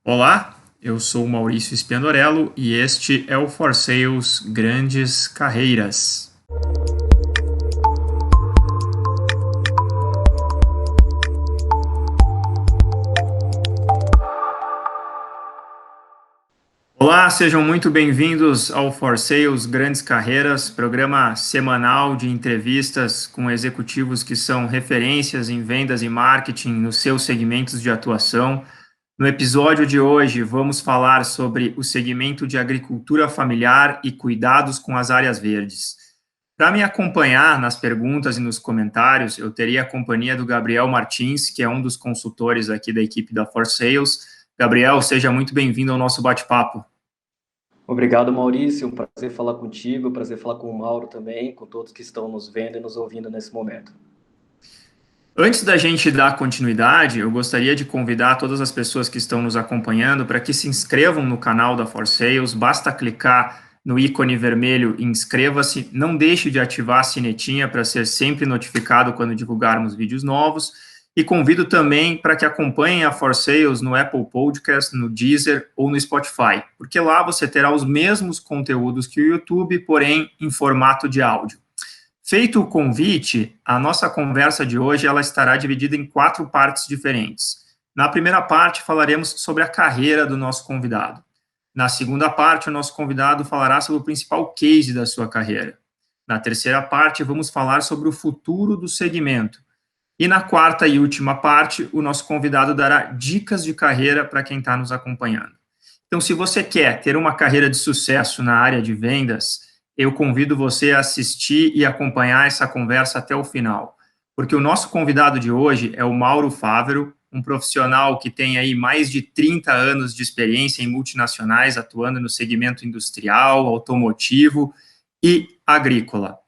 Olá, eu sou o Maurício Spiandorello e este é o For Sales Grandes Carreiras. Olá, sejam muito bem-vindos ao For Sales Grandes Carreiras, programa semanal de entrevistas com executivos que são referências em vendas e marketing nos seus segmentos de atuação. No episódio de hoje, vamos falar sobre o segmento de agricultura familiar e cuidados com as áreas verdes. Para me acompanhar nas perguntas e nos comentários, eu teria a companhia do Gabriel Martins, que é um dos consultores aqui da equipe da For Sales. Gabriel, seja muito bem-vindo ao nosso bate-papo. Obrigado, Maurício. Um prazer falar contigo, um prazer falar com o Mauro também, com todos que estão nos vendo e nos ouvindo nesse momento. Antes da gente dar continuidade, eu gostaria de convidar todas as pessoas que estão nos acompanhando para que se inscrevam no canal da For Sales. Basta clicar no ícone vermelho inscreva-se. Não deixe de ativar a sinetinha para ser sempre notificado quando divulgarmos vídeos novos. E convido também para que acompanhem a For Sales no Apple Podcast, no Deezer ou no Spotify, porque lá você terá os mesmos conteúdos que o YouTube, porém em formato de áudio. Feito o convite, a nossa conversa de hoje ela estará dividida em 4 partes diferentes. Na primeira parte, falaremos sobre a carreira do nosso convidado. Na segunda parte, o nosso convidado falará sobre o principal case da sua carreira. Na terceira parte, vamos falar sobre o futuro do segmento. E na quarta e última parte, o nosso convidado dará dicas de carreira para quem está nos acompanhando. Então, se você quer ter uma carreira de sucesso na área de vendas, eu convido você a assistir e acompanhar essa conversa até o final, porque o nosso convidado de hoje é o Mauro Fávero, um profissional que tem aí mais de 30 anos de experiência em multinacionais, atuando no segmento industrial, automotivo e agrícola.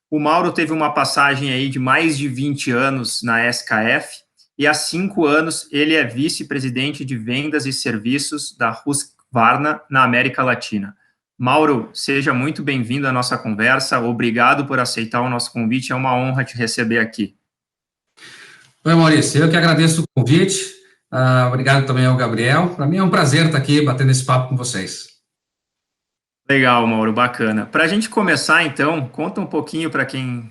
O Mauro teve uma passagem aí de mais de 20 anos na SKF e há 5 anos ele é vice-presidente de vendas e serviços da Husqvarna na América Latina. Mauro, seja muito bem-vindo à nossa conversa. Obrigado por aceitar o nosso convite. É uma honra te receber aqui. Oi, Maurício. Eu que agradeço o convite. Obrigado também ao Gabriel. Para mim é um prazer estar aqui batendo esse papo com vocês. Legal, Mauro, bacana. Para a gente começar, então, conta um pouquinho para quem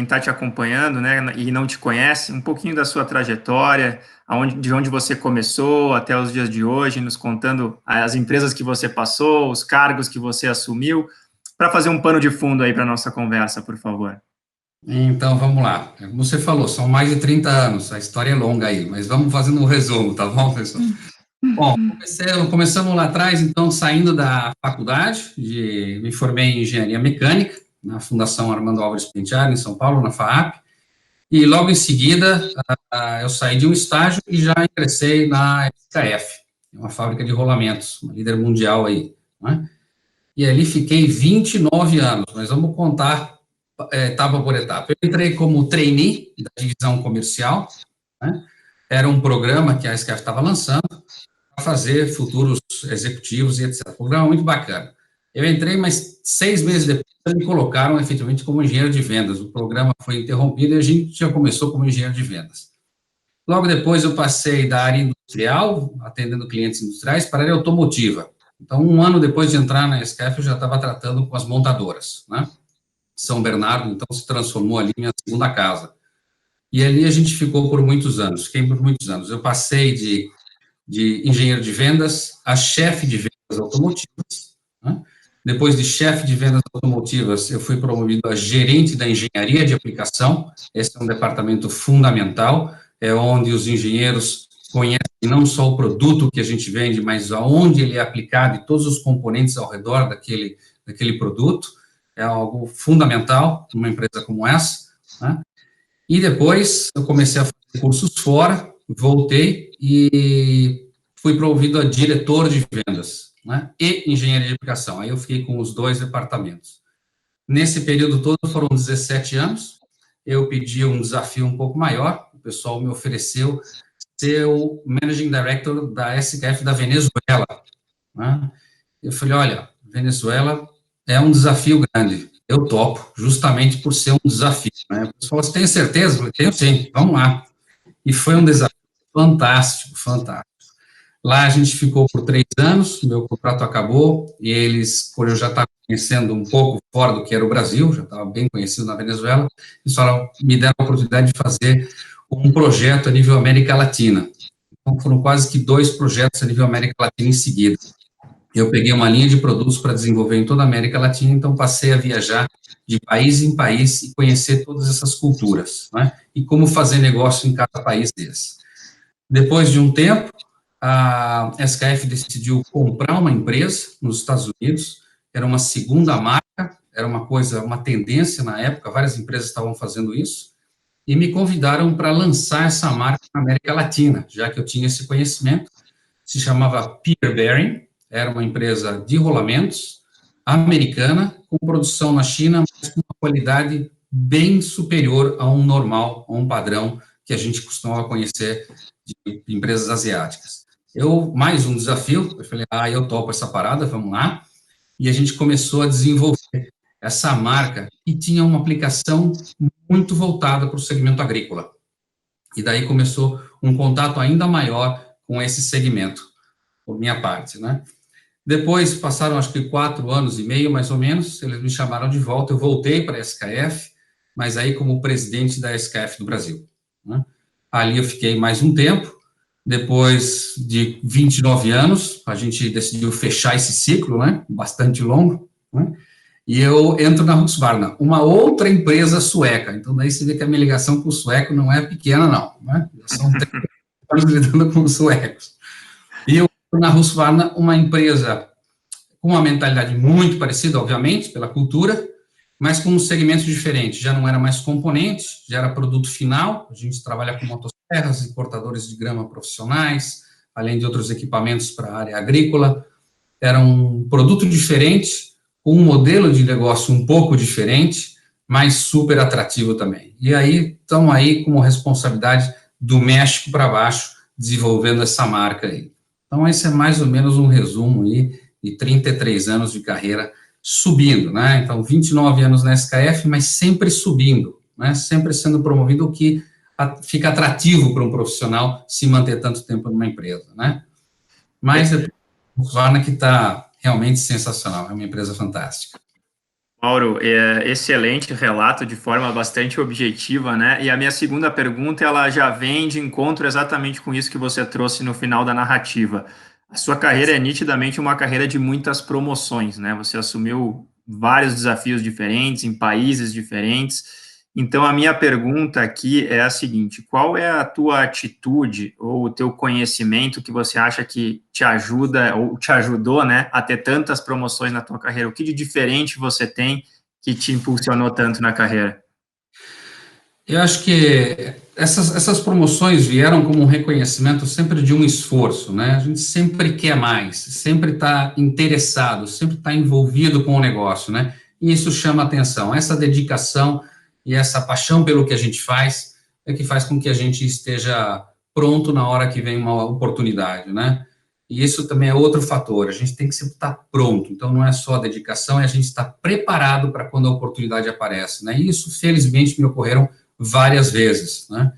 está te acompanhando, né, e não te conhece, um pouquinho da sua trajetória, de onde você começou até os dias de hoje, nos contando as empresas que você passou, os cargos que você assumiu, para fazer um pano de fundo aí para a nossa conversa, por favor. Então, vamos lá. Como você falou, são mais de 30 anos, a história é longa aí, mas vamos fazendo um resumo, tá bom, pessoal? Bom, começamos lá atrás, então, saindo da faculdade, me formei em engenharia mecânica, na Fundação Armando Álvares Penteado, em São Paulo, na FAAP, e logo em seguida eu saí de um estágio e já ingressei na SKF, uma fábrica de rolamentos, uma líder mundial aí, né? E ali fiquei 29 anos, mas vamos contar etapa por etapa. Eu entrei como trainee da divisão comercial, né? Era um programa que a SKF estava lançando, para fazer futuros executivos e etc. Um programa muito bacana. Eu entrei, mas 6 meses depois me colocaram efetivamente como engenheiro de vendas. O programa foi interrompido e a gente já começou como engenheiro de vendas. Logo depois eu passei da área industrial, atendendo clientes industriais, para a área automotiva. Então, 1 ano depois de entrar na SKF, eu já estava tratando com as montadoras, né? São Bernardo, então, se transformou ali minha segunda casa. E ali a gente ficou por muitos anos, fiquei por muitos anos. Eu passei de engenheiro de vendas a chefe de vendas automotivas, né? Depois de chefe de vendas automotivas, eu fui promovido a gerente da engenharia de aplicação. Esse é um departamento fundamental, é onde os engenheiros conhecem não só o produto que a gente vende, mas aonde ele é aplicado e todos os componentes ao redor daquele produto. É algo fundamental numa empresa como essa, né? E depois eu comecei a fazer cursos fora, voltei e fui promovido a diretor de vendas, né, e engenharia de aplicação. Aí eu fiquei com os 2 departamentos. Nesse período todo foram 17 anos, eu pedi um desafio um pouco maior, o pessoal me ofereceu ser o Managing Director da SKF da Venezuela, né? Eu falei, olha, Venezuela é um desafio grande, eu topo, justamente por ser um desafio, né? O pessoal, você tem certeza? Eu falei, tenho sim, vamos lá. E foi um desafio fantástico, fantástico. Lá a gente ficou por 3 anos, meu contrato acabou, e eles, por eu já estar conhecendo um pouco fora do que era o Brasil, já estava bem conhecido na Venezuela, eles falaram, me deram a oportunidade de fazer um projeto a nível América Latina. Então, foram quase que 2 projetos a nível América Latina em seguida. Eu peguei uma linha de produtos para desenvolver em toda a América Latina, então passei a viajar de país em país e conhecer todas essas culturas, né? E como fazer negócio em cada país desses. Depois de um tempo, a SKF decidiu comprar uma empresa nos Estados Unidos, era uma segunda marca, era uma tendência na época, várias empresas estavam fazendo isso, e me convidaram para lançar essa marca na América Latina, já que eu tinha esse conhecimento. Se chamava Peter Bearing, era uma empresa de rolamentos, americana, com produção na China, mas com uma qualidade bem superior a um normal, a um padrão que a gente costumava conhecer de empresas asiáticas. Mais um desafio, eu falei, eu topo essa parada, vamos lá, e a gente começou a desenvolver essa marca, que tinha uma aplicação muito voltada para o segmento agrícola. E daí começou um contato ainda maior com esse segmento, por minha parte, né? Depois, passaram acho que 4 anos e meio, mais ou menos, eles me chamaram de volta, eu voltei para a SKF, mas aí como presidente da SKF do Brasil, né? Ali eu fiquei mais um tempo, depois de 29 anos, a gente decidiu fechar esse ciclo, né? Bastante longo, né? E eu entro na Husqvarna, uma outra empresa sueca. Então, daí você vê que a minha ligação com o sueco não é pequena, não, né? São 3 anos lidando com os suecos. E eu entro na Husqvarna, uma empresa com uma mentalidade muito parecida, obviamente, pela cultura, mas com um segmento diferente. Já não era mais componente, já era produto final. A gente trabalha com motosserras e cortadores de grama profissionais, além de outros equipamentos para a área agrícola. Era um produto diferente, com um modelo de negócio um pouco diferente, mas super atrativo também. E aí, estamos aí com a responsabilidade do México para baixo, desenvolvendo essa marca aí. Então, esse é mais ou menos um resumo aí de 33 anos de carreira subindo, né? Então, 29 anos na SKF, mas sempre subindo, né? Sempre sendo promovido, o que fica atrativo para um profissional se manter tanto tempo numa empresa, né? Mas o Husqvarna que está realmente sensacional, é uma empresa fantástica. Mauro, excelente relato de forma bastante objetiva, né? E a minha segunda pergunta, ela já vem de encontro exatamente com isso que você trouxe no final da narrativa. A sua carreira é nitidamente uma carreira de muitas promoções, né? Você assumiu vários desafios diferentes, em países diferentes. Então, a minha pergunta aqui é a seguinte: qual é a tua atitude ou o teu conhecimento que você acha que te ajuda ou te ajudou, né, a ter tantas promoções na tua carreira? O que de diferente você tem que te impulsionou tanto na carreira? Eu acho que essas promoções vieram como um reconhecimento sempre de um esforço, né? A gente sempre quer mais, sempre está interessado, sempre está envolvido com o negócio, né? E isso chama atenção. Essa dedicação e essa paixão pelo que a gente faz é que faz com que a gente esteja pronto na hora que vem uma oportunidade, né? E isso também é outro fator, a gente tem que sempre estar pronto, então não é só a dedicação, é a gente estar preparado para quando a oportunidade aparece, né? E isso, felizmente, me ocorreram várias vezes, né?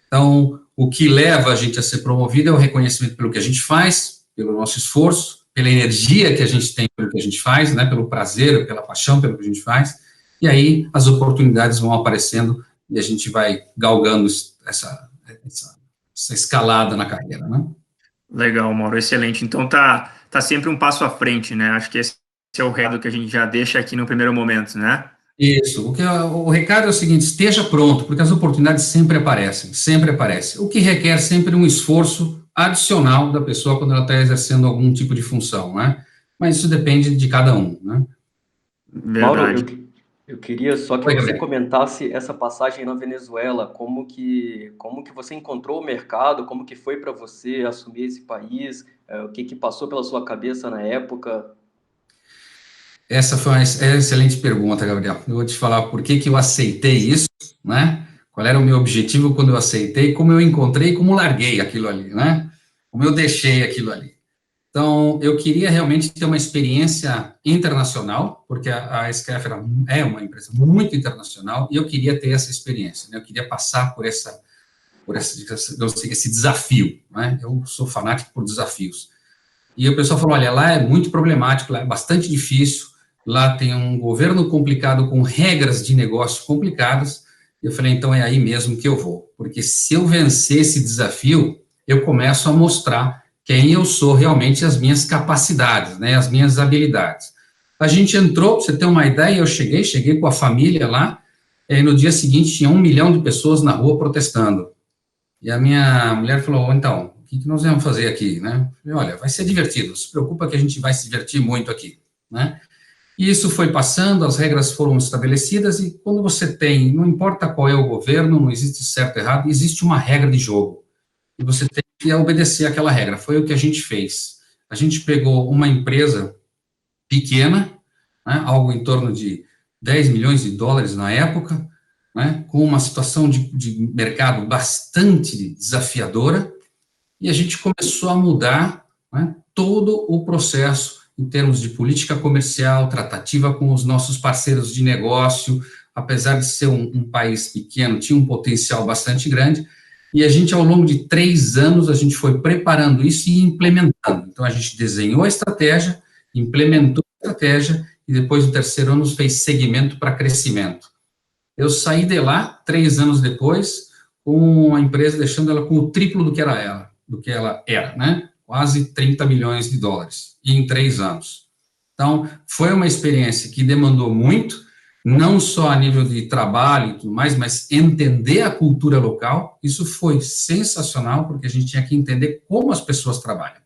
Então, o que leva a gente a ser promovido é o reconhecimento pelo que a gente faz, pelo nosso esforço, pela energia que a gente tem pelo que a gente faz, né? Pelo prazer, pela paixão pelo que a gente faz, e aí as oportunidades vão aparecendo e a gente vai galgando essa escalada na carreira, né? Legal, Mauro, excelente. Então tá sempre um passo à frente, né? Acho que esse é o recado que a gente já deixa aqui no primeiro momento, né? Isso, o recado é o seguinte: esteja pronto, porque as oportunidades sempre aparecem, o que requer sempre um esforço adicional da pessoa quando ela está exercendo algum tipo de função, né? Mas isso depende de cada um, né? Verdade. Mauro, eu queria só que você comentasse essa passagem na Venezuela, como que você encontrou o mercado, como que foi para você assumir esse país, o que passou pela sua cabeça na época? Essa foi uma excelente pergunta, Gabriel. Eu vou te falar por que eu aceitei isso, né? Qual era o meu objetivo quando eu aceitei, como eu encontrei, como larguei aquilo ali, né? Como eu deixei aquilo ali. Então, eu queria realmente ter uma experiência internacional, porque a SKF é uma empresa muito internacional, e eu queria ter essa experiência, né? Eu queria passar por por esse desafio, né? Eu sou fanático por desafios. E o pessoal falou, olha, lá é muito problemático, lá é bastante difícil, lá tem um governo complicado com regras de negócio complicadas. Eu falei, então é aí mesmo que eu vou, porque se eu vencer esse desafio, eu começo a mostrar quem eu sou realmente, as minhas capacidades, né, as minhas habilidades. A gente entrou, para você ter uma ideia, eu cheguei com a família lá, e no dia seguinte tinha 1 milhão de pessoas na rua protestando. E a minha mulher falou, então, o que nós vamos fazer aqui, né? Eu falei, olha, vai ser divertido, não se preocupa que a gente vai se divertir muito aqui, né? E isso foi passando, as regras foram estabelecidas, e quando você tem, não importa qual é o governo, não existe certo ou errado, existe uma regra de jogo, e você tem que obedecer aquela regra. Foi o que a gente fez. A gente pegou uma empresa pequena, né, algo em torno de 10 milhões de dólares na época, né, com uma situação de mercado bastante desafiadora, e a gente começou a mudar, né, todo o processo em termos de política comercial, tratativa com os nossos parceiros de negócio. Apesar de ser um país pequeno, tinha um potencial bastante grande, e a gente, ao longo de 3 anos, a gente foi preparando isso e implementando. Então, a gente desenhou a estratégia, implementou a estratégia, e depois, no 3º ano, fez segmento para crescimento. Eu saí de lá, 3 anos depois, com a empresa, deixando ela com o triplo do que ela era, né? Quase 30 milhões de dólares, em 3 anos. Então, foi uma experiência que demandou muito, não só a nível de trabalho e tudo mais, mas entender a cultura local. Isso foi sensacional, porque a gente tinha que entender como as pessoas trabalham.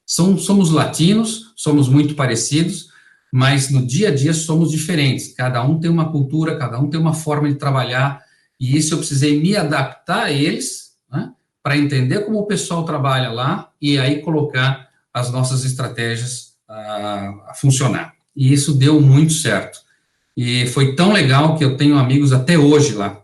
Somos latinos, somos muito parecidos, mas no dia a dia somos diferentes. Cada um tem uma cultura, cada um tem uma forma de trabalhar, e isso eu precisei me adaptar a eles, né, para entender como o pessoal trabalha lá, e aí colocar as nossas estratégias a funcionar. E isso deu muito certo. E foi tão legal que eu tenho amigos até hoje lá,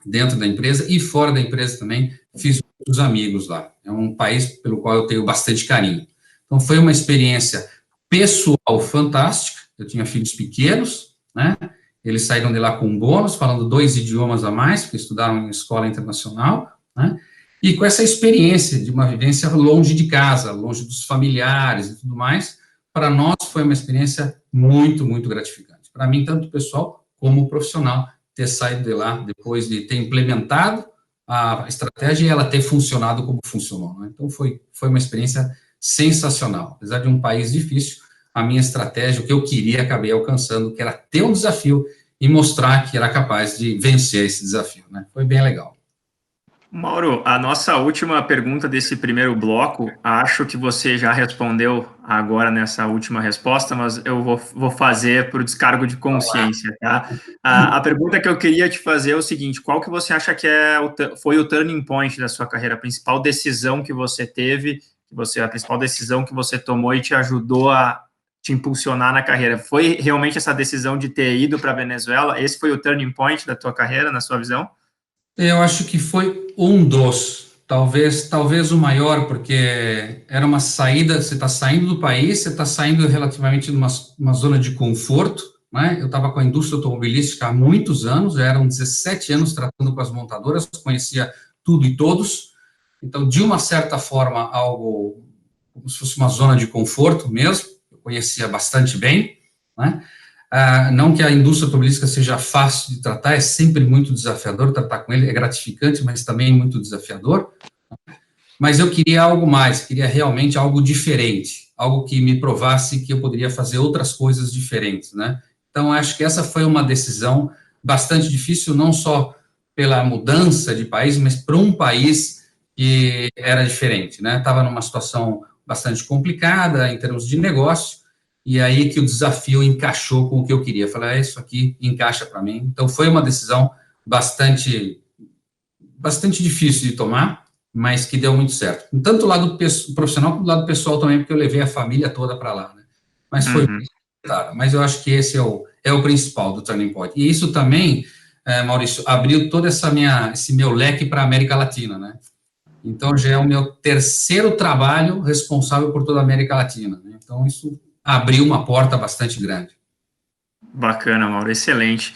dentro da empresa e fora da empresa também, fiz muitos amigos lá. É um país pelo qual eu tenho bastante carinho. Então, foi uma experiência pessoal fantástica. Eu tinha filhos pequenos, né? Eles saíram de lá com bônus, falando 2 idiomas a mais, porque estudaram em escola internacional, né? E com essa experiência de uma vivência longe de casa, longe dos familiares e tudo mais, para nós foi uma experiência muito, muito gratificante. Para mim, tanto pessoal como profissional, ter saído de lá depois de ter implementado a estratégia e ela ter funcionado como funcionou, né? Então, foi uma experiência sensacional. Apesar de um país difícil, a minha estratégia, o que eu queria, acabei alcançando, que era ter um desafio e mostrar que era capaz de vencer esse desafio, né? Foi bem legal. Mauro, a nossa última pergunta desse primeiro bloco, acho que você já respondeu agora nessa última resposta, mas eu vou fazer por descargo de consciência, tá? A pergunta que eu queria te fazer é o seguinte: qual que você acha que foi o turning point da sua carreira, a principal decisão que você teve, a principal decisão que você tomou e te ajudou a te impulsionar na carreira? Foi realmente essa decisão de ter ido para a Venezuela? Esse foi o turning point da tua carreira, na sua visão? Eu acho que foi um dos, talvez o maior, porque era uma saída, você está saindo do país, você está saindo relativamente de uma zona de conforto, né? Eu estava com a indústria automobilística há muitos anos, já eram 17 anos tratando com as montadoras, conhecia tudo e todos, então, de uma certa forma, algo como se fosse uma zona de conforto mesmo, eu conhecia bastante bem, né? Não que a indústria automobilística seja fácil de tratar, é sempre muito desafiador tratar com ele, é gratificante, mas também muito desafiador. Mas eu queria algo mais, queria realmente algo diferente, algo que me provasse que eu poderia fazer outras coisas diferentes, né? Então, acho que essa foi uma decisão bastante difícil, não só pela mudança de país, mas para um país que era diferente, né? Estava numa situação bastante complicada em termos de negócio, e aí que o desafio encaixou com o que eu queria. Falei, isso aqui encaixa para mim. Então, foi uma decisão bastante difícil de tomar, mas que deu muito certo. Tanto do lado profissional como do lado pessoal também, porque eu levei a família toda para lá, né? Mas foi mas eu acho que esse é o principal do Turning Point. E isso também, Maurício, abriu todo esse meu leque para a América Latina, né? Então, já é o meu 3º trabalho responsável por toda a América Latina, né? Então, isso abriu uma porta bastante grande. Bacana, Mauro, excelente.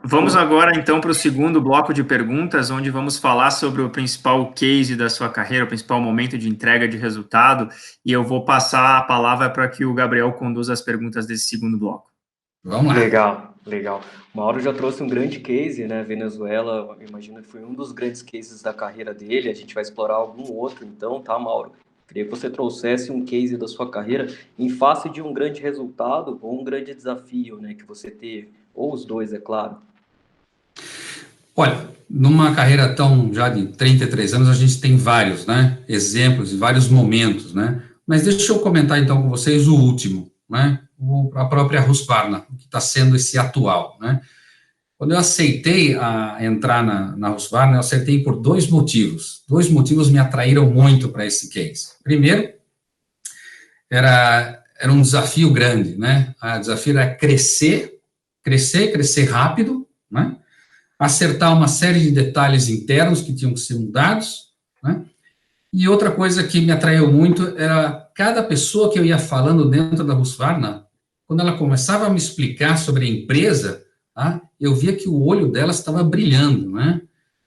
Vamos agora, então, para o segundo bloco de perguntas, onde vamos falar sobre o principal case da sua carreira, o principal momento de entrega de resultado, e eu vou passar a palavra para que o Gabriel conduza as perguntas desse segundo bloco. Vamos lá. Legal, legal. O Mauro já trouxe um grande case, né? Venezuela, eu imagino que foi um dos grandes cases da carreira dele. A gente vai explorar algum outro, então, tá, Mauro? Queria que você trouxesse um case da sua carreira em face de um grande resultado ou um grande desafio, né, que você teve, ou os dois, é claro. Olha, numa carreira tão já de 33 anos, a gente tem vários, né, exemplos e vários momentos, né, mas deixa eu comentar então com vocês o último, né, a própria Husqvarna, que está sendo esse atual, né. Quando eu aceitei entrar na Husqvarna, eu aceitei por dois motivos. Dois motivos me atraíram muito para esse case. Primeiro, era um desafio grande, né? O desafio era crescer rápido, né? Acertar uma série de detalhes internos que tinham que ser mudados, né? E outra coisa que me atraiu muito era cada pessoa que eu ia falando dentro da Husqvarna, quando ela começava a me explicar sobre a empresa, tá? Eu via que o olho dela estava brilhando, né?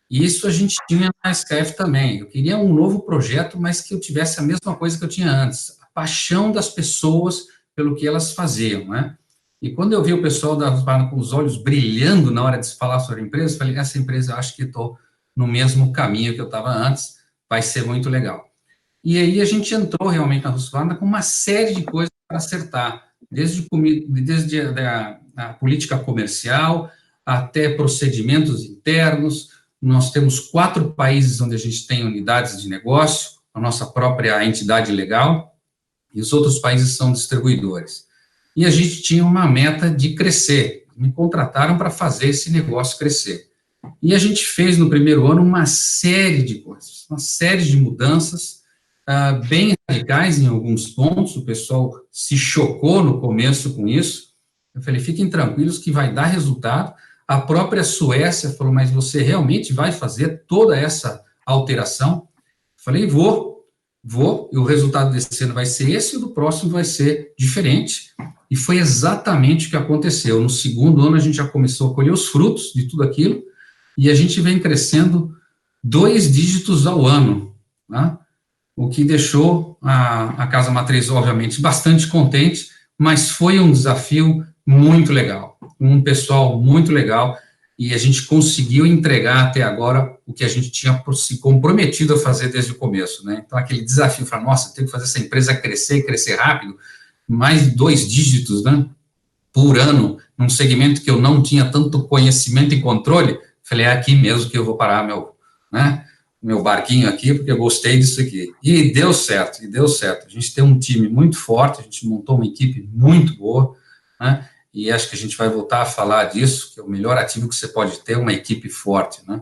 E isso a gente tinha na SKF também. Eu queria um novo projeto, mas que eu tivesse a mesma coisa que eu tinha antes, a paixão das pessoas pelo que elas faziam, né? E quando eu vi o pessoal da Husqvarna com os olhos brilhando na hora de se falar sobre a empresa, eu falei, essa empresa eu acho que estou no mesmo caminho que eu estava antes, vai ser muito legal. E aí a gente entrou realmente na Husqvarna com uma série de coisas para acertar, desde a política comercial até procedimentos internos. Nós temos 4 países onde a gente tem unidades de negócio, a nossa própria entidade legal, e os outros países são distribuidores. E a gente tinha uma meta de crescer, me contrataram para fazer esse negócio crescer. E a gente fez no primeiro ano uma série de coisas, uma série de mudanças, bem radicais em alguns pontos, o pessoal se chocou no começo com isso. Eu falei, fiquem tranquilos que vai dar resultado. A própria Suécia falou, mas você realmente vai fazer toda essa alteração? Eu falei, vou, e o resultado desse ano vai ser esse, e o do próximo vai ser diferente. E foi exatamente o que aconteceu. No segundo ano, a gente já começou a colher os frutos de tudo aquilo, e a gente vem crescendo 2 dígitos ao ano, né? O que deixou a Casa Matriz, obviamente, bastante contente, mas foi um desafio muito legal, um pessoal muito legal, e a gente conseguiu entregar até agora o que a gente tinha se comprometido a fazer desde o começo, né? Então, aquele desafio, falar, nossa, tem que fazer essa empresa crescer e crescer rápido, mais de 2 dígitos, né, por ano, num segmento que eu não tinha tanto conhecimento e controle, falei, é aqui mesmo que eu vou parar meu barquinho aqui, porque eu gostei disso aqui. E deu certo. A gente tem um time muito forte, a gente montou uma equipe muito boa, né? E acho que a gente vai voltar a falar disso, que é o melhor ativo que você pode ter, uma equipe forte, né?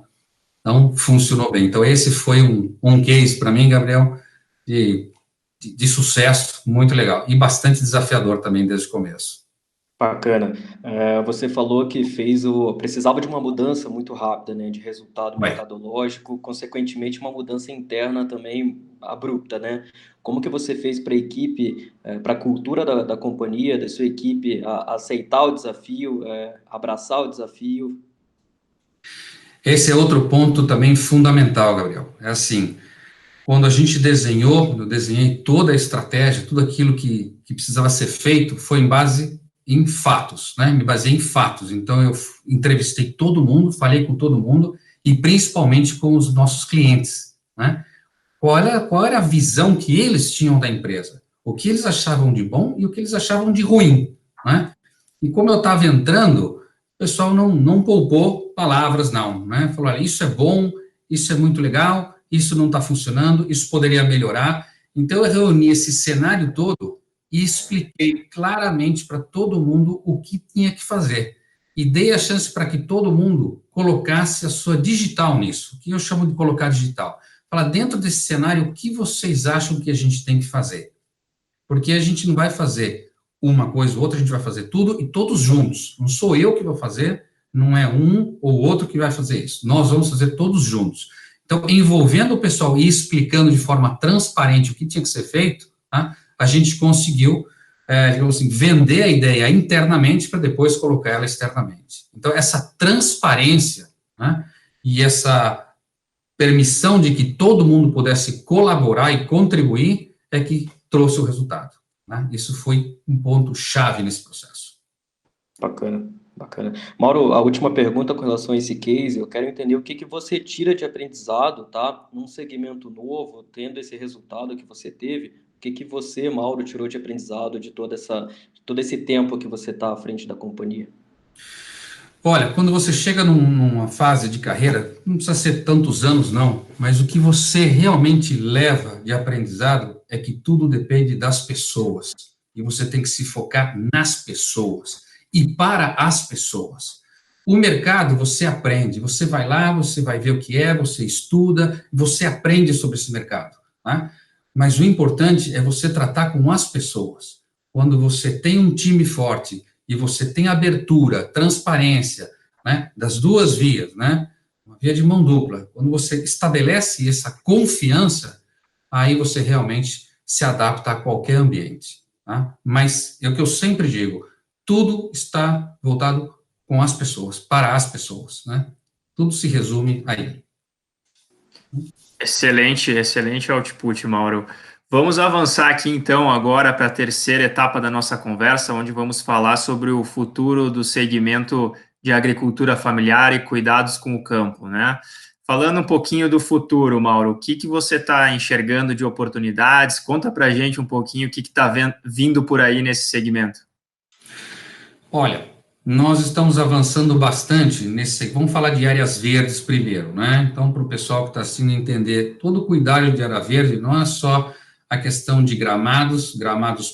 Então, funcionou bem. Então, esse foi um case para mim, Gabriel, de sucesso, muito legal. E bastante desafiador também desde o começo. Bacana. Você falou que precisava de uma mudança muito rápida, né, de resultado mercadológico, consequentemente uma mudança interna também abrupta, né? Como que você fez para a equipe, para a cultura da companhia, da sua equipe, aceitar o desafio, abraçar o desafio? Esse é outro ponto também fundamental, Gabriel. É assim, quando a gente eu desenhei toda a estratégia, tudo aquilo que precisava ser feito, foi em fatos, né? Me baseei em fatos. Então, eu entrevistei todo mundo, falei com todo mundo, e principalmente com os nossos clientes, né? Qual era a visão que eles tinham da empresa? O que eles achavam de bom e o que eles achavam de ruim, né? E como eu estava entrando, o pessoal não poupou palavras, não, né? Falou, olha, isso é bom, isso é muito legal, isso não está funcionando, isso poderia melhorar. Então, eu reuni esse cenário todo e expliquei claramente para todo mundo o que tinha que fazer. E dei a chance para que todo mundo colocasse a sua digital nisso. O que eu chamo de colocar digital? Falar, dentro desse cenário, o que vocês acham que a gente tem que fazer? Porque a gente não vai fazer uma coisa ou outra, a gente vai fazer tudo e todos juntos. Não sou eu que vou fazer, não é um ou outro que vai fazer isso. Nós vamos fazer todos juntos. Então, envolvendo o pessoal e explicando de forma transparente o que tinha que ser feito, tá? A gente conseguiu digamos assim, vender a ideia internamente para depois colocar ela externamente. Então, essa transparência, né, e essa permissão de que todo mundo pudesse colaborar e contribuir é que trouxe o resultado, né? Isso foi um ponto-chave nesse processo. Bacana, bacana. Mauro, a última pergunta com relação a esse case, eu quero entender o que você tira de aprendizado, tá? Num segmento novo, tendo esse resultado que você teve, o que você, Mauro, tirou de aprendizado de todo esse tempo que você está à frente da companhia? Olha, quando você chega numa fase de carreira, não precisa ser tantos anos, não, mas o que você realmente leva de aprendizado é que tudo depende das pessoas. E você tem que se focar nas pessoas e para as pessoas. O mercado, você aprende, você vai lá, você vai ver o que é, você estuda, você aprende sobre esse mercado, tá? Mas o importante é você tratar com as pessoas. Quando você tem um time forte, e você tem abertura, transparência, né, das duas vias, né, uma via de mão dupla, quando você estabelece essa confiança, aí você realmente se adapta a qualquer ambiente, tá? Mas é o que eu sempre digo, tudo está voltado com as pessoas, para as pessoas, né, tudo se resume aí. Excelente, excelente output, Mauro. Vamos avançar aqui então agora para a terceira etapa da nossa conversa, onde vamos falar sobre o futuro do segmento de agricultura familiar e cuidados com o campo, né? Falando um pouquinho do futuro, Mauro, o que você está enxergando de oportunidades? Conta para a gente um pouquinho o que está vindo por aí nesse segmento. Olha, nós estamos avançando bastante nesse. Vamos falar de áreas verdes primeiro, né? Então, para o pessoal que está assistindo entender, todo o cuidado de área verde não é só a questão de gramados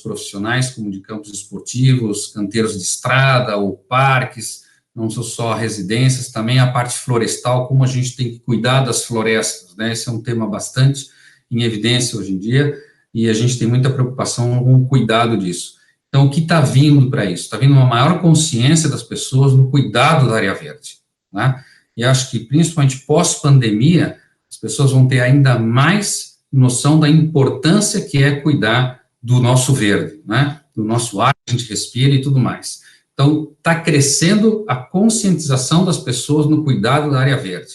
profissionais, como de campos esportivos, canteiros de estrada ou parques, não são só residências, também a parte florestal, como a gente tem que cuidar das florestas, né? Esse é um tema bastante em evidência hoje em dia, e a gente tem muita preocupação com o cuidado disso. Então, o que está vindo para isso? Está vindo uma maior consciência das pessoas no cuidado da área verde, né? E acho que, principalmente pós-pandemia, as pessoas vão ter ainda mais noção da importância que é cuidar do nosso verde, né? Do nosso ar que a gente respira e tudo mais. Então, está crescendo a conscientização das pessoas no cuidado da área verde.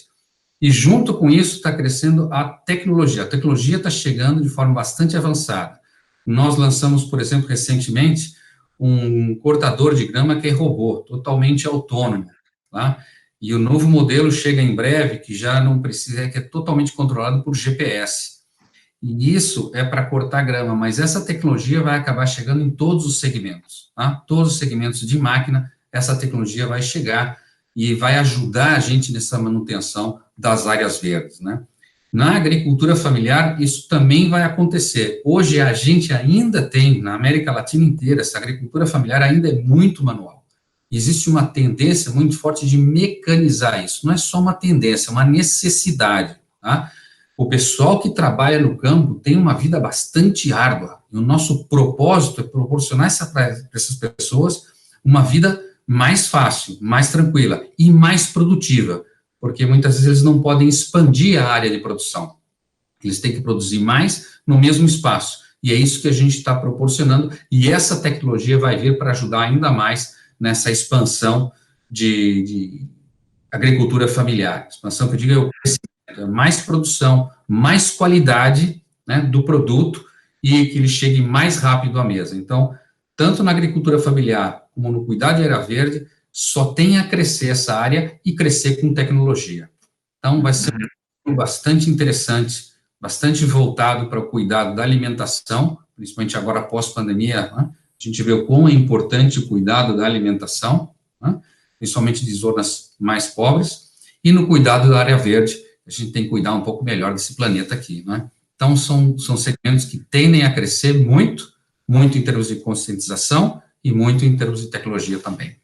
E, junto com isso, está crescendo a tecnologia. A tecnologia está chegando de forma bastante avançada. Nós lançamos, por exemplo, recentemente, um cortador de grama que é robô, totalmente autônomo, tá? E o novo modelo chega em breve, que já não precisa, que é totalmente controlado por GPS. E isso é para cortar grama, mas essa tecnologia vai acabar chegando em todos os segmentos, tá? Todos os segmentos de máquina, essa tecnologia vai chegar e vai ajudar a gente nessa manutenção das áreas verdes, né? Na agricultura familiar, isso também vai acontecer. Hoje, a gente ainda tem, na América Latina inteira, essa agricultura familiar ainda é muito manual. Existe uma tendência muito forte de mecanizar isso. Não é só uma tendência, é uma necessidade, tá? O pessoal que trabalha no campo tem uma vida bastante árdua. E o nosso propósito é proporcionar para essas pessoas uma vida mais fácil, mais tranquila e mais produtiva, porque muitas vezes eles não podem expandir a área de produção. Eles têm que produzir mais no mesmo espaço. E é isso que a gente está proporcionando, e essa tecnologia vai vir para ajudar ainda mais nessa expansão de agricultura familiar. Expansão que eu digo é o crescimento, mais produção, mais qualidade, né, do produto, e que ele chegue mais rápido à mesa. Então, tanto na agricultura familiar como no cuidado de área verde, só tem a crescer essa área e crescer com tecnologia. Então, vai ser bastante interessante, bastante voltado para o cuidado da alimentação, principalmente agora pós-pandemia, né? A gente vê o quão é importante o cuidado da alimentação, né? Principalmente de zonas mais pobres, e no cuidado da área verde, a gente tem que cuidar um pouco melhor desse planeta aqui, né? Então, são segmentos que tendem a crescer muito, muito em termos de conscientização e muito em termos de tecnologia também.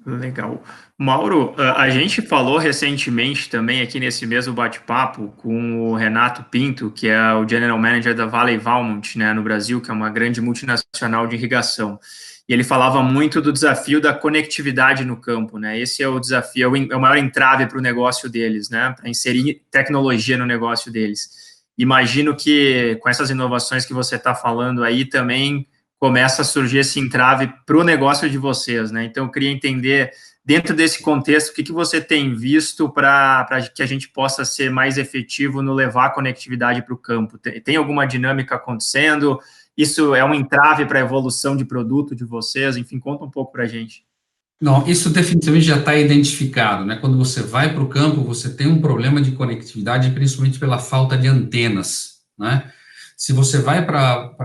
Legal. Mauro, a gente falou recentemente também aqui nesse mesmo bate-papo com o Renato Pinto, que é o General Manager da Valley Valmont, né, no Brasil, que é uma grande multinacional de irrigação. E ele falava muito do desafio da conectividade no campo, né? Esse é o desafio, é o maior entrave para o negócio deles, né? Para inserir tecnologia no negócio deles. Imagino que com essas inovações que você está falando aí também começa a surgir esse entrave para o negócio de vocês, né? Então, eu queria entender, dentro desse contexto, o que você tem visto para que a gente possa ser mais efetivo no levar a conectividade para o campo? Tem alguma dinâmica acontecendo? Isso é um entrave para a evolução de produto de vocês? Enfim, conta um pouco para a gente. Não, isso definitivamente já está identificado, né? Quando você vai para o campo, você tem um problema de conectividade, principalmente pela falta de antenas, né? Se você vai para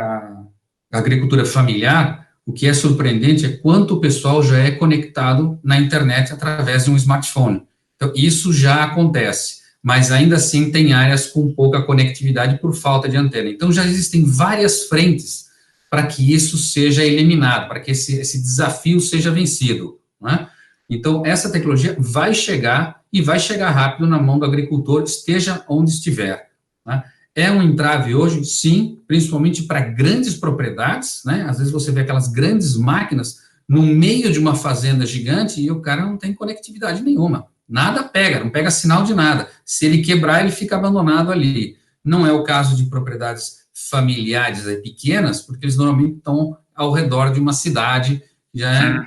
a agricultura familiar, o que é surpreendente é quanto o pessoal já é conectado na internet através de um smartphone. Então, isso já acontece, mas ainda assim tem áreas com pouca conectividade por falta de antena. Então, já existem várias frentes para que isso seja eliminado, para que esse desafio seja vencido, né? Então, essa tecnologia vai chegar, e vai chegar rápido na mão do agricultor, esteja onde estiver, né? É um entrave hoje, sim, principalmente para grandes propriedades, né? Às vezes você vê aquelas grandes máquinas no meio de uma fazenda gigante e o cara não tem conectividade nenhuma. Nada pega, não pega sinal de nada. Se ele quebrar, ele fica abandonado ali. Não é o caso de propriedades familiares pequenas, porque eles normalmente estão ao redor de uma cidade, já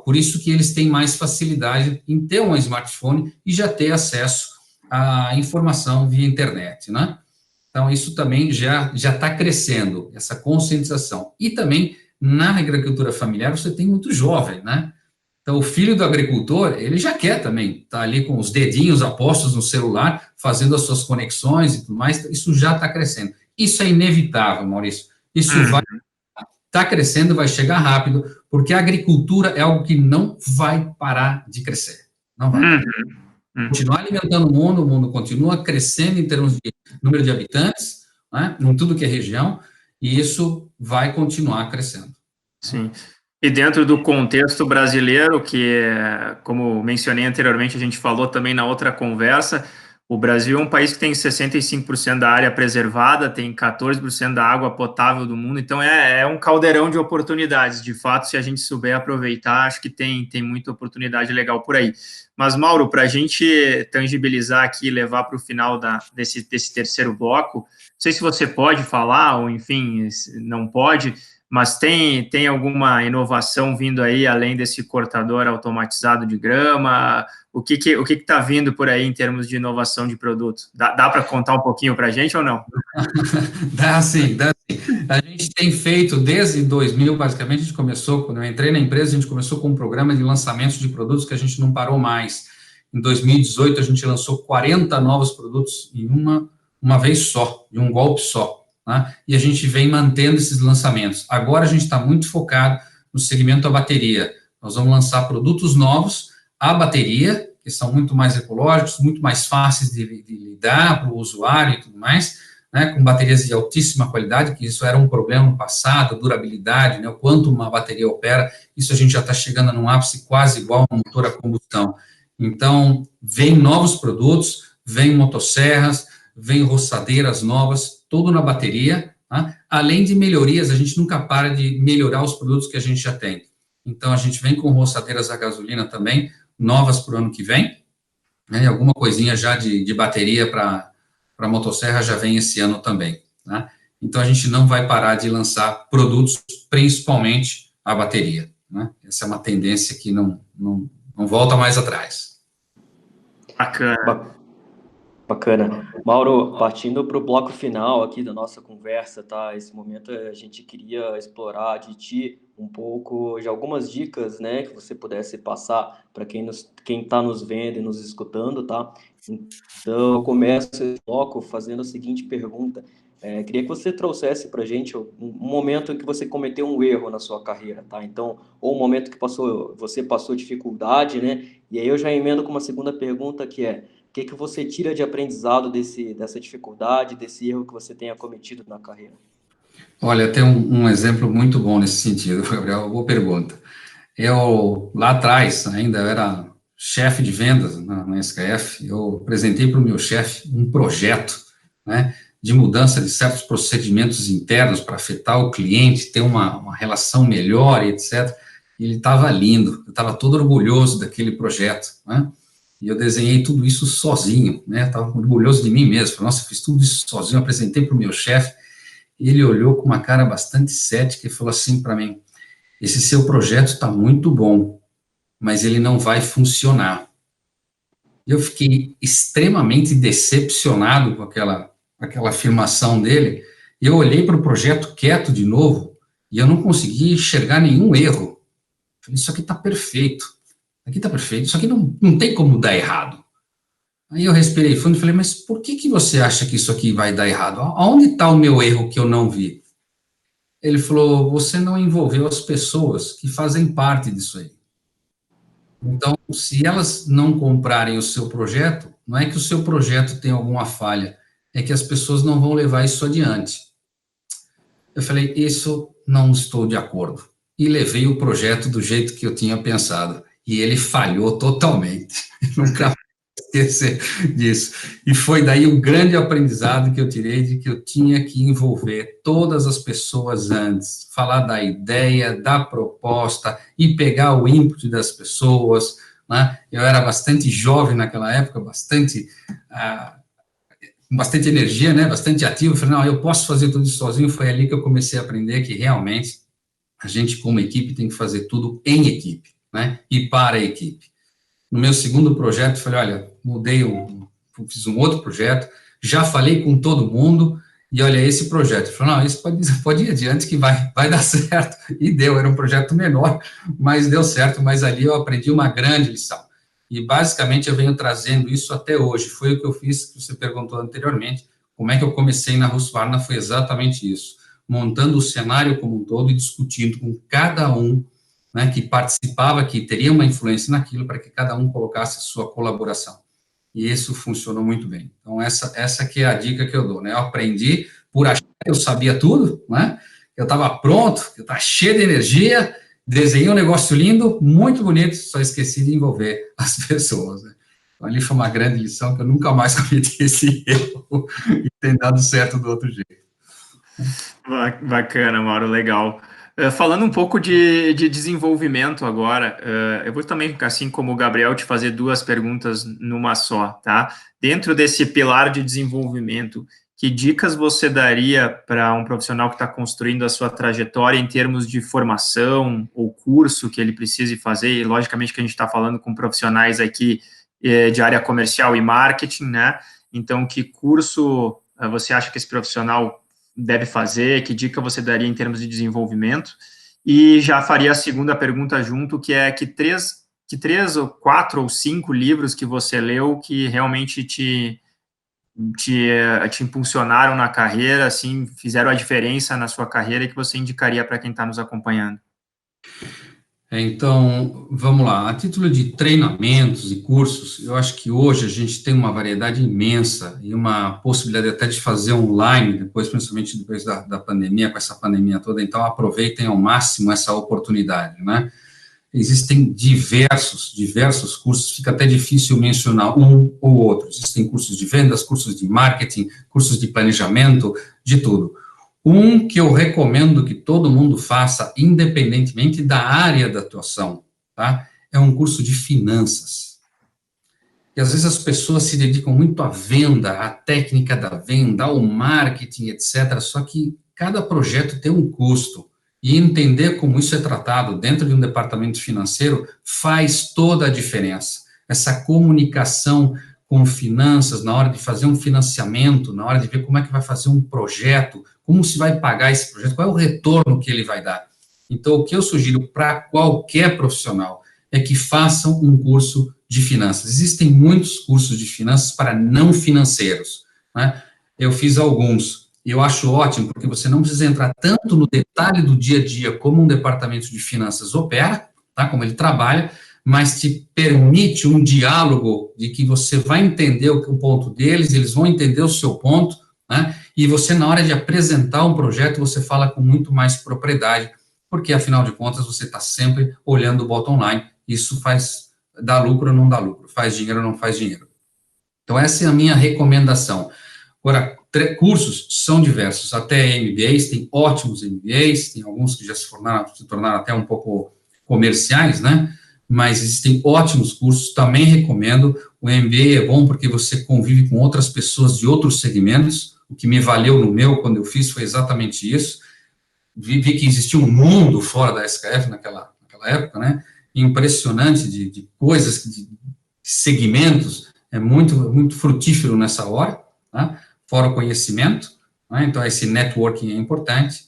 por isso que eles têm mais facilidade em ter um smartphone e já ter acesso à informação via internet, né? Então, isso também já está crescendo, essa conscientização. E também, na agricultura familiar, você tem muito jovem, né? Então, o filho do agricultor, ele já quer também estar ali com os dedinhos apostos no celular, fazendo as suas conexões e tudo mais, isso já está crescendo. Isso é inevitável, Maurício. Isso vai está crescendo, vai chegar rápido, porque a agricultura é algo que não vai parar de crescer. Não vai. Continuar alimentando o mundo continua crescendo em termos de número de habitantes, né, em tudo que é região, e isso vai continuar crescendo. Sim. E dentro do contexto brasileiro, que, como mencionei anteriormente, a gente falou também na outra conversa, o Brasil é um país que tem 65% da área preservada, tem 14% da água potável do mundo, então é um caldeirão de oportunidades. De fato, se a gente souber aproveitar, acho que tem muita oportunidade legal por aí. Mas, Mauro, para a gente tangibilizar aqui e levar para o final desse terceiro bloco, não sei se você pode falar, ou enfim, não pode, mas tem alguma inovação vindo aí, além desse cortador automatizado de grama? O que está vindo por aí em termos de inovação de produto? Dá para contar um pouquinho para a gente ou não? Dá sim. A gente tem feito, desde 2000, basicamente, a gente começou, quando eu entrei na empresa, a gente começou com um programa de lançamentos de produtos que a gente não parou mais. Em 2018, a gente lançou 40 novos produtos em uma vez só, em um golpe só, né? E a gente vem mantendo esses lançamentos. Agora a gente está muito focado no segmento da bateria. Nós vamos lançar produtos novos à bateria, que são muito mais ecológicos, muito mais fáceis de lidar para o usuário e tudo mais, né, com baterias de altíssima qualidade, que isso era um problema no passado, a durabilidade, né, o quanto uma bateria opera, isso a gente já está chegando num ápice quase igual a um motor a combustão. Então, vem novos produtos, vem motosserras, vem roçadeiras novas, tudo na bateria, tá? Além de melhorias, a gente nunca para de melhorar os produtos que a gente já tem. Então, a gente vem com roçadeiras a gasolina também, novas para o ano que vem, né, alguma coisinha já de bateria para motosserra já vem esse ano também, né? Então, a gente não vai parar de lançar produtos, principalmente a bateria, né? Essa é uma tendência que não volta mais atrás. Bacana. Mauro, partindo para o bloco final aqui da nossa conversa, tá? Esse momento a gente queria explorar de ti um pouco de algumas dicas, né, que você pudesse passar para quem está nos vendo e nos escutando, tá? Então, eu começo esse bloco fazendo a seguinte pergunta. Queria que você trouxesse para a gente um momento em que você cometeu um erro na sua carreira, tá? Então, ou um momento que você passou dificuldade, né? E aí eu já emendo com uma segunda pergunta que é: o que você tira de aprendizado dessa dificuldade, desse erro que você tenha cometido na carreira? Olha, tem um exemplo muito bom nesse sentido, Gabriel, boa pergunta. Eu, lá atrás, ainda era chefe de vendas na SKF, eu apresentei para o meu chefe um projeto, né, de mudança de certos procedimentos internos para afetar o cliente, ter uma relação melhor, etc. E ele estava lindo, eu estava todo orgulhoso daquele projeto, né? E eu desenhei tudo isso sozinho, né? Estava orgulhoso de mim mesmo. Nossa, fiz tudo isso sozinho, apresentei para o meu chefe. ele olhou com uma cara bastante cética e falou assim para mim, esse seu projeto está muito bom, mas ele não vai funcionar. Eu fiquei extremamente decepcionado com aquela afirmação dele, eu olhei para o projeto quieto de novo, e eu não consegui enxergar nenhum erro. Falei, isso aqui está perfeito, isso aqui não tem como dar errado. Aí eu respirei fundo e falei, mas por que você acha que isso aqui vai dar errado? Aonde está o meu erro que eu não vi? Ele falou, você não envolveu as pessoas que fazem parte disso aí. Então, se elas não comprarem o seu projeto, não é que o seu projeto tem alguma falha, é que as pessoas não vão levar isso adiante. Eu falei, isso não estou de acordo. E levei o projeto do jeito que eu tinha pensado. E ele falhou totalmente. Nunca esquecer disso. E foi daí o grande aprendizado que eu tirei de que eu tinha que envolver todas as pessoas antes, falar da ideia, da proposta e pegar o input das pessoas, né? Eu era bastante jovem naquela época, bastante energia, né? Bastante ativo. Eu falei, não, eu posso fazer tudo isso sozinho. Foi ali que eu comecei a aprender que realmente a gente, como equipe, tem que fazer tudo em equipe, né? E para a equipe. No meu segundo projeto, falei, olha, fiz um outro projeto, já falei com todo mundo, e olha, esse projeto. Falei, não, isso pode ir adiante que vai dar certo. E deu, era um projeto menor, mas deu certo, mas ali eu aprendi uma grande lição. E basicamente eu venho trazendo isso até hoje. Foi o que eu fiz, que você perguntou anteriormente, como é que eu comecei na Husqvarna, foi exatamente isso. Montando o cenário como um todo e discutindo com cada um, né, que participava, que teria uma influência naquilo, para que cada um colocasse a sua colaboração. E isso funcionou muito bem. Então, essa que é a dica que eu dou, né? Eu aprendi por achar que eu sabia tudo, né? Eu estava pronto, eu estava cheio de energia, desenhei um negócio lindo, muito bonito, só esqueci de envolver as pessoas, né? Então, ali foi uma grande lição, que eu nunca mais cometi esse erro e tem dado certo do outro jeito. Bacana, Mauro, legal. Falando um pouco de desenvolvimento agora, eu vou também, assim como o Gabriel, te fazer duas perguntas numa só, tá? Dentro desse pilar de desenvolvimento, que dicas você daria para um profissional que está construindo a sua trajetória em termos de formação ou curso que ele precise fazer? E, logicamente, que a gente está falando com profissionais aqui de área comercial e marketing, né? Então, que curso você acha que esse profissional deve fazer, que dica você daria em termos de desenvolvimento? E já faria a segunda pergunta junto, que é que três ou 4 ou 5 livros que você leu que realmente te impulsionaram na carreira, assim, fizeram a diferença na sua carreira e que você indicaria para quem está nos acompanhando? Então, vamos lá, a título de treinamentos e cursos, eu acho que hoje a gente tem uma variedade imensa e uma possibilidade até de fazer online, principalmente depois da pandemia, com essa pandemia toda, então aproveitem ao máximo essa oportunidade, né? Existem diversos cursos, fica até difícil mencionar um ou outro, existem cursos de vendas, cursos de marketing, cursos de planejamento, de tudo. Um que eu recomendo que todo mundo faça, independentemente da área da atuação, tá? É um curso de finanças. E às vezes as pessoas se dedicam muito à venda, à técnica da venda, ao marketing, etc. Só que cada projeto tem um custo. E entender como isso é tratado dentro de um departamento financeiro faz toda a diferença. Essa comunicação com finanças, na hora de fazer um financiamento, na hora de ver como é que vai fazer um projeto, como se vai pagar esse projeto, qual é o retorno que ele vai dar. Então, o que eu sugiro para qualquer profissional é que façam um curso de finanças. Existem muitos cursos de finanças para não financeiros, né? Eu fiz alguns, e eu acho ótimo, porque você não precisa entrar tanto no detalhe do dia a dia como um departamento de finanças opera, tá? Como ele trabalha, mas te permite um diálogo de que você vai entender o ponto deles, eles vão entender o seu ponto, né? E você, na hora de apresentar um projeto, você fala com muito mais propriedade, porque, afinal de contas, você está sempre olhando o bottom line. Isso dá lucro ou não dá lucro, faz dinheiro ou não faz dinheiro. Então, essa é a minha recomendação. Agora, cursos são diversos, até MBAs, tem ótimos MBAs, tem alguns que já se tornaram até um pouco comerciais, né? Mas existem ótimos cursos, também recomendo. O MBA é bom porque você convive com outras pessoas de outros segmentos, o que me valeu no meu, quando eu fiz, foi exatamente isso. Vi que existia um mundo fora da SKF naquela época, né? Impressionante de coisas, de segmentos, muito frutífero nessa hora, tá? Fora o conhecimento, né? Então esse networking é importante.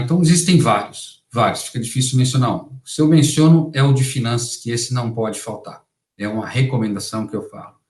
Então existem vários, fica difícil mencionar um. Se eu menciono, é o de finanças, que esse não pode faltar. É uma recomendação que eu falo.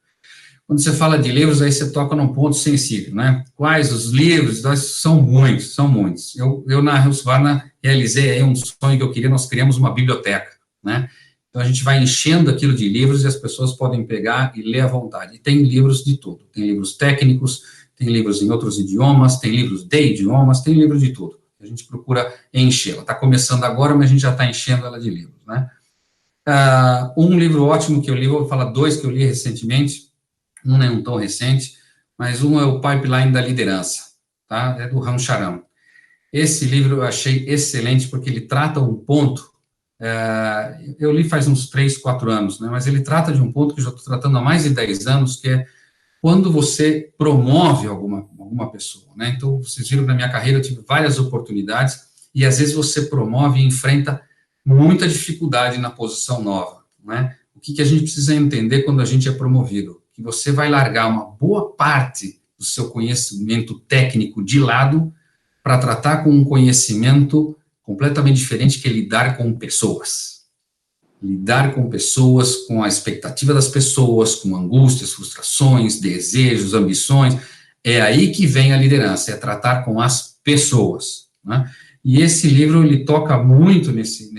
Quando você fala de livros, aí você toca num ponto sensível, né? Quais os livros? São muitos. Eu na Husqvarna, realizei aí um sonho que eu queria, nós criamos uma biblioteca, né? Então, a gente vai enchendo aquilo de livros e as pessoas podem pegar e ler à vontade. E tem livros de tudo. Tem livros técnicos, tem livros em outros idiomas, tem livros de idiomas, tem livros de tudo. A gente procura encher. Ela está começando agora, mas a gente já está enchendo ela de livros, né? Um livro ótimo que eu li, vou falar dois que eu li recentemente. Um não é tão recente, mas um é o Pipeline da Liderança, tá? É do Ram Charan. Esse livro eu achei excelente, porque ele trata um ponto, eu li faz uns 3, 4 anos, né? Mas ele trata de um ponto que eu já estou tratando há mais de 10 anos, que é quando você promove alguma pessoa, né? Então, vocês viram que na minha carreira eu tive várias oportunidades, e às vezes você promove e enfrenta muita dificuldade na posição nova, né? O que a gente precisa entender quando a gente é promovido? Que você vai largar uma boa parte do seu conhecimento técnico de lado para tratar com um conhecimento completamente diferente, que é lidar com pessoas. Lidar com pessoas, com a expectativa das pessoas, com angústias, frustrações, desejos, ambições. É aí que vem a liderança, é tratar com as pessoas, né? E esse livro, ele toca muito nesse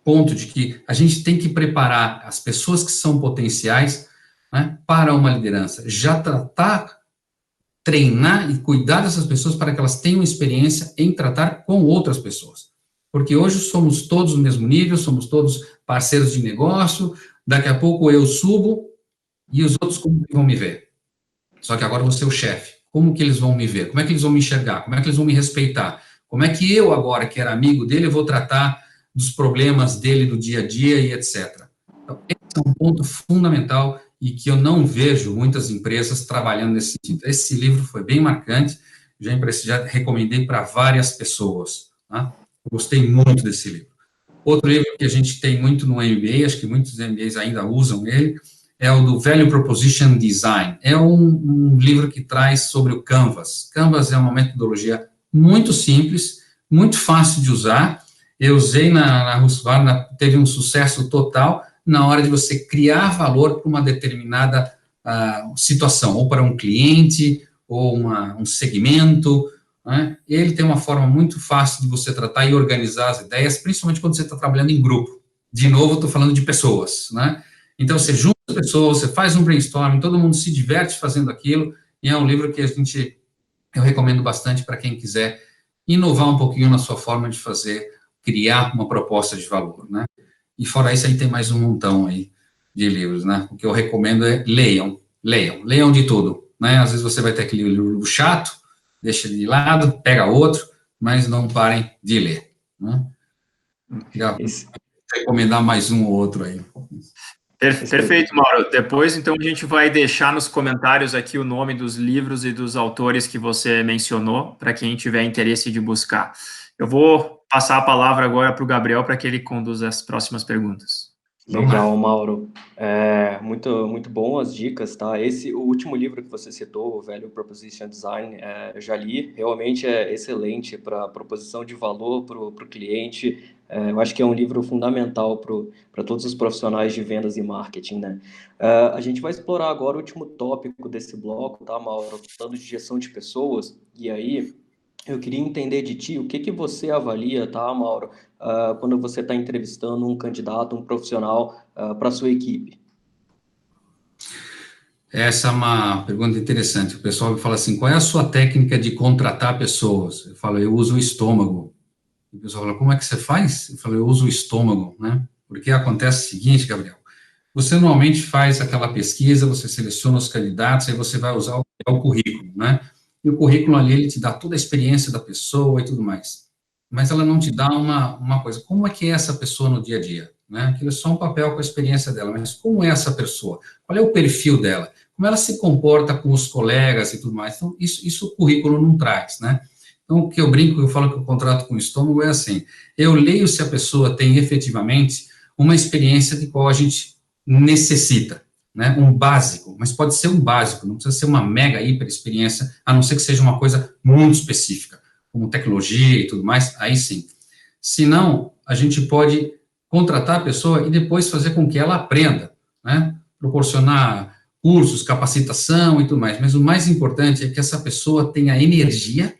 ponto de que a gente tem que preparar as pessoas que são potenciais, né, para uma liderança, já tratar, treinar e cuidar dessas pessoas para que elas tenham experiência em tratar com outras pessoas. Porque hoje somos todos no mesmo nível, somos todos parceiros de negócio, daqui a pouco eu subo e os outros como que vão me ver? Só que agora eu vou ser o chefe. Como que eles vão me ver? Como é que eles vão me enxergar? Como é que eles vão me respeitar? Como é que eu agora, que era amigo dele, vou tratar dos problemas dele do dia a dia e etc. Então, esse é um ponto fundamental e que eu não vejo muitas empresas trabalhando nesse sentido. Esse livro foi bem marcante, já recomendei para várias pessoas, tá? Eu gostei muito desse livro. Outro livro que a gente tem muito no MBA, acho que muitos MBAs ainda usam ele, é o do Value Proposition Design. É um livro que traz sobre o Canvas. Canvas é uma metodologia muito simples, muito fácil de usar. Eu usei na Husqvarna, teve um sucesso total na hora de você criar valor para uma determinada situação, ou para um cliente, ou um segmento, né? Ele tem uma forma muito fácil de você tratar e organizar as ideias, principalmente quando você está trabalhando em grupo. De novo, estou falando de pessoas, né? Então, você junta as pessoas, você faz um brainstorming, todo mundo se diverte fazendo aquilo, e é um livro que eu recomendo bastante para quem quiser inovar um pouquinho na sua forma de criar uma proposta de valor, né? E fora isso, aí tem mais um montão aí de livros, né? O que eu recomendo é leiam de tudo, né? Às vezes você vai ter aquele livro chato, deixa ele de lado, pega outro, mas não parem de ler, né? Já recomendar mais um ou outro aí. Perfeito, Mauro. Depois, então, a gente vai deixar nos comentários aqui o nome dos livros e dos autores que você mencionou, para quem tiver interesse de buscar. Eu vou passar a palavra agora para o Gabriel, para que ele conduza as próximas perguntas. Legal, Mauro. Muito bom as dicas, tá? O último livro que você citou, o Value Proposition Design, eu já li, realmente é excelente para proposição de valor para o cliente. Eu acho que é um livro fundamental para todos os profissionais de vendas e marketing, né? A gente vai explorar agora o último tópico desse bloco, tá, Mauro? Falando de gestão de pessoas, e aí eu queria entender de ti o que você avalia, tá, Mauro, quando você está entrevistando um candidato, um profissional para a sua equipe? Essa é uma pergunta interessante. O pessoal me fala assim, qual é a sua técnica de contratar pessoas? Eu falo, eu uso o estômago. O pessoal fala, como é que você faz? Eu falo, eu uso o estômago, né? Porque acontece o seguinte, Gabriel, você normalmente faz aquela pesquisa, você seleciona os candidatos, aí você vai usar o currículo, né? E o currículo ali, ele te dá toda a experiência da pessoa e tudo mais. Mas ela não te dá uma coisa, como é que é essa pessoa no dia a dia, né? Aquilo é só um papel com a experiência dela, mas como é essa pessoa? Qual é o perfil dela? como ela se comporta com os colegas e tudo mais. Então, isso o currículo não traz, né? Então, o que eu brinco, eu falo que o contrato com o estômago é assim, eu leio se a pessoa tem efetivamente uma experiência de qual a gente necessita, né, um básico, mas pode ser um básico, não precisa ser uma mega hiper experiência, a não ser que seja uma coisa muito específica, como tecnologia e tudo mais, aí sim. Se não, a gente pode contratar a pessoa e depois fazer com que ela aprenda, né, proporcionar cursos, capacitação e tudo mais, mas o mais importante é que essa pessoa tenha energia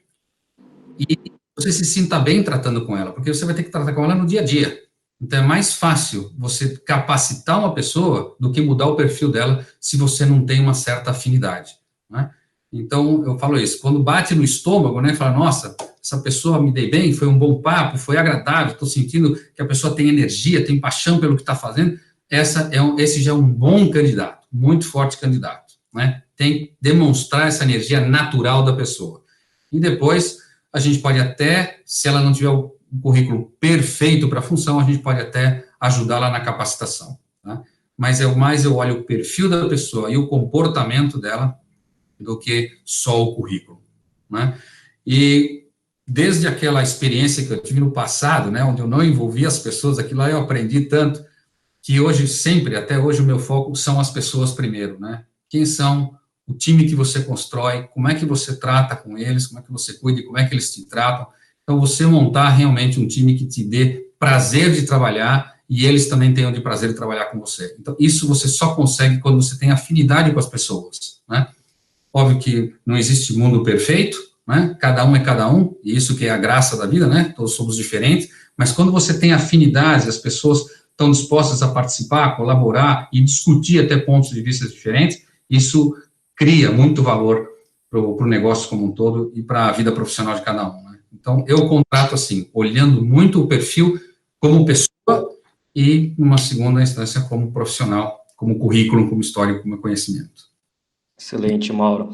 e você se sinta bem tratando com ela, porque você vai ter que tratar com ela no dia a dia. Então, é mais fácil você capacitar uma pessoa do que mudar o perfil dela se você não tem uma certa afinidade, né? Então, eu falo isso, quando bate no estômago, né, fala, nossa, essa pessoa me dei bem, foi um bom papo, foi agradável, estou sentindo que a pessoa tem energia, tem paixão pelo que está fazendo, esse já é um bom candidato, muito forte candidato, né? Tem que demonstrar essa energia natural da pessoa. E depois, a gente pode até, se ela não tiver o currículo perfeito para a função, a gente pode até ajudá-la na capacitação, tá? Mas eu olho o perfil da pessoa e o comportamento dela do que só o currículo, né? E desde aquela experiência que eu tive no passado, né, onde eu não envolvia as pessoas, aquilo lá eu aprendi tanto, que hoje, sempre, até hoje, o meu foco são as pessoas primeiro, né? Quem são, o time que você constrói, como é que você trata com eles, como é que você cuida, como é que eles te tratam. Então, você montar realmente um time que te dê prazer de trabalhar e eles também tenham de prazer de trabalhar com você. Então, isso você só consegue quando você tem afinidade com as pessoas, né? Óbvio que não existe mundo perfeito, né? Cada um é cada um, e isso que é a graça da vida, né? Todos somos diferentes, mas quando você tem afinidade, as pessoas estão dispostas a participar, colaborar e discutir até pontos de vista diferentes, isso cria muito valor para o negócio como um todo e para a vida profissional de cada um, né? Então, eu contrato assim, olhando muito o perfil como pessoa e, numa segunda instância, como profissional, como currículo, como história, como conhecimento. Excelente, Mauro.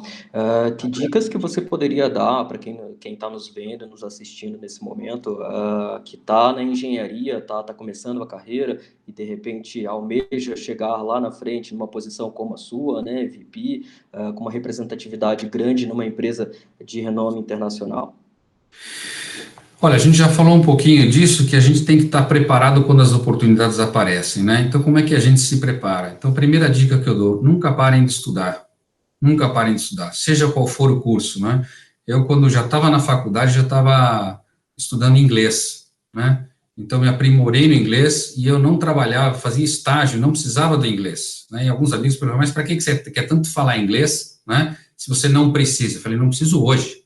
Que dicas que você poderia dar para quem está nos vendo, nos assistindo nesse momento, que está na engenharia, está começando a carreira e, de repente, almeja chegar lá na frente numa posição como a sua, né, VP, com uma representatividade grande numa empresa de renome internacional? Olha, a gente já falou um pouquinho disso, que a gente tem que estar preparado quando as oportunidades aparecem, né? Então, como é que a gente se prepara? Então, a primeira dica que eu dou, nunca parem de estudar. Nunca parem de estudar, seja qual for o curso, né? Eu, quando já estava na faculdade, já estava estudando inglês, né? Então, me aprimorei no inglês e eu não trabalhava, fazia estágio, não precisava do inglês, né? E alguns amigos perguntaram, mas para que você quer tanto falar inglês, né? Se você não precisa. Eu falei, não preciso hoje,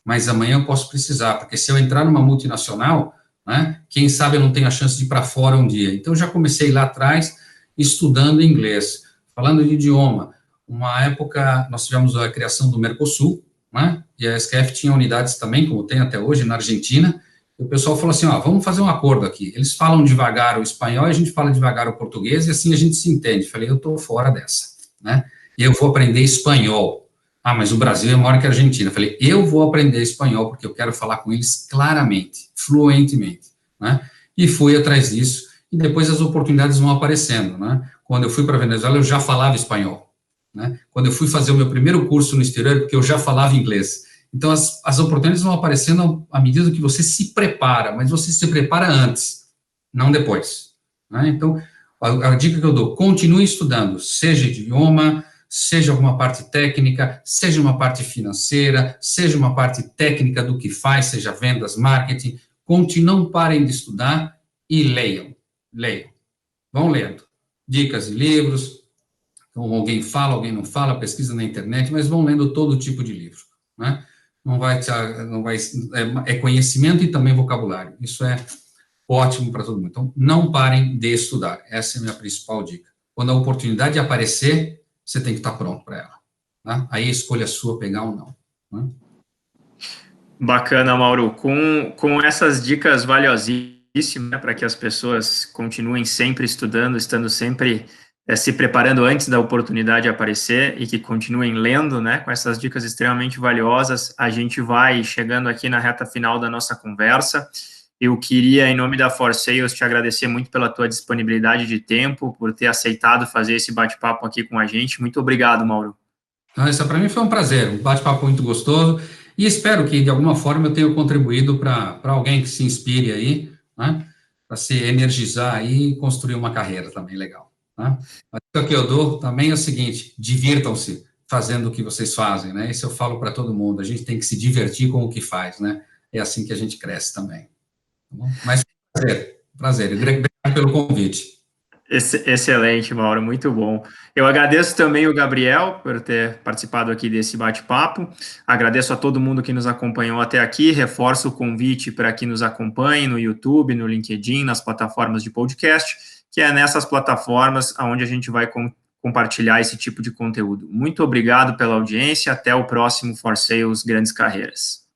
mas amanhã eu posso precisar, porque se eu entrar numa multinacional, né? Quem sabe eu não tenho a chance de ir para fora um dia. Então, já comecei lá atrás estudando inglês, falando de idioma. Uma época, nós tivemos a criação do Mercosul, né? E a SKF tinha unidades também, como tem até hoje, na Argentina, e o pessoal falou assim, ó, vamos fazer um acordo aqui, eles falam devagar o espanhol e a gente fala devagar o português, e assim a gente se entende. Falei, eu estou fora dessa, né? E eu vou aprender espanhol. Ah, mas o Brasil é maior que a Argentina. Falei, eu vou aprender espanhol, porque eu quero falar com eles claramente, fluentemente, né? E fui atrás disso, e depois as oportunidades vão aparecendo, né? Quando eu fui para a Venezuela, eu já falava espanhol, né? Quando eu fui fazer o meu primeiro curso no exterior, porque eu já falava inglês. Então, as oportunidades vão aparecendo à medida que você se prepara, mas você se prepara antes, não depois, né? Então, a dica que eu dou, continue estudando, seja idioma, seja alguma parte técnica, seja uma parte financeira, seja uma parte técnica do que faz, seja vendas, marketing, não parem de estudar e leiam, vão lendo, dicas de livros. Então, alguém fala, alguém não fala, pesquisa na internet, mas vão lendo todo tipo de livro, né? É conhecimento e também vocabulário. Isso é ótimo para todo mundo. Então, não parem de estudar. Essa é a minha principal dica. Quando a oportunidade aparecer, você tem que estar pronto para ela, tá? Aí a escolha é sua, pegar ou não, né? Bacana, Mauro. Com essas dicas valiosíssimas, né, para que as pessoas continuem sempre estudando, estando sempre se preparando antes da oportunidade aparecer e que continuem lendo, né? Com essas dicas extremamente valiosas, a gente vai chegando aqui na reta final da nossa conversa. Eu queria, em nome da For Sales, te agradecer muito pela tua disponibilidade de tempo, por ter aceitado fazer esse bate-papo aqui com a gente. Muito obrigado, Mauro. Isso para mim foi um prazer, um bate-papo muito gostoso, e espero que, de alguma forma, eu tenha contribuído para alguém que se inspire aí, né, para se energizar aí e construir uma carreira também legal. Né? Mas o que eu dou também é o seguinte: divirtam-se fazendo o que vocês fazem, né? Isso eu falo para todo mundo, a gente tem que se divertir com o que faz, né? É assim que a gente cresce também. Tá bom? Mas prazer, obrigado pelo convite. Excelente, Mauro, muito bom. Eu agradeço também o Gabriel por ter participado aqui desse bate-papo. Agradeço a todo mundo que nos acompanhou até aqui. Reforço o convite para que nos acompanhe no YouTube, no LinkedIn, nas plataformas de podcast, que é nessas plataformas onde a gente vai compartilhar esse tipo de conteúdo. Muito obrigado pela audiência. Até o próximo For Sales Grandes Carreiras.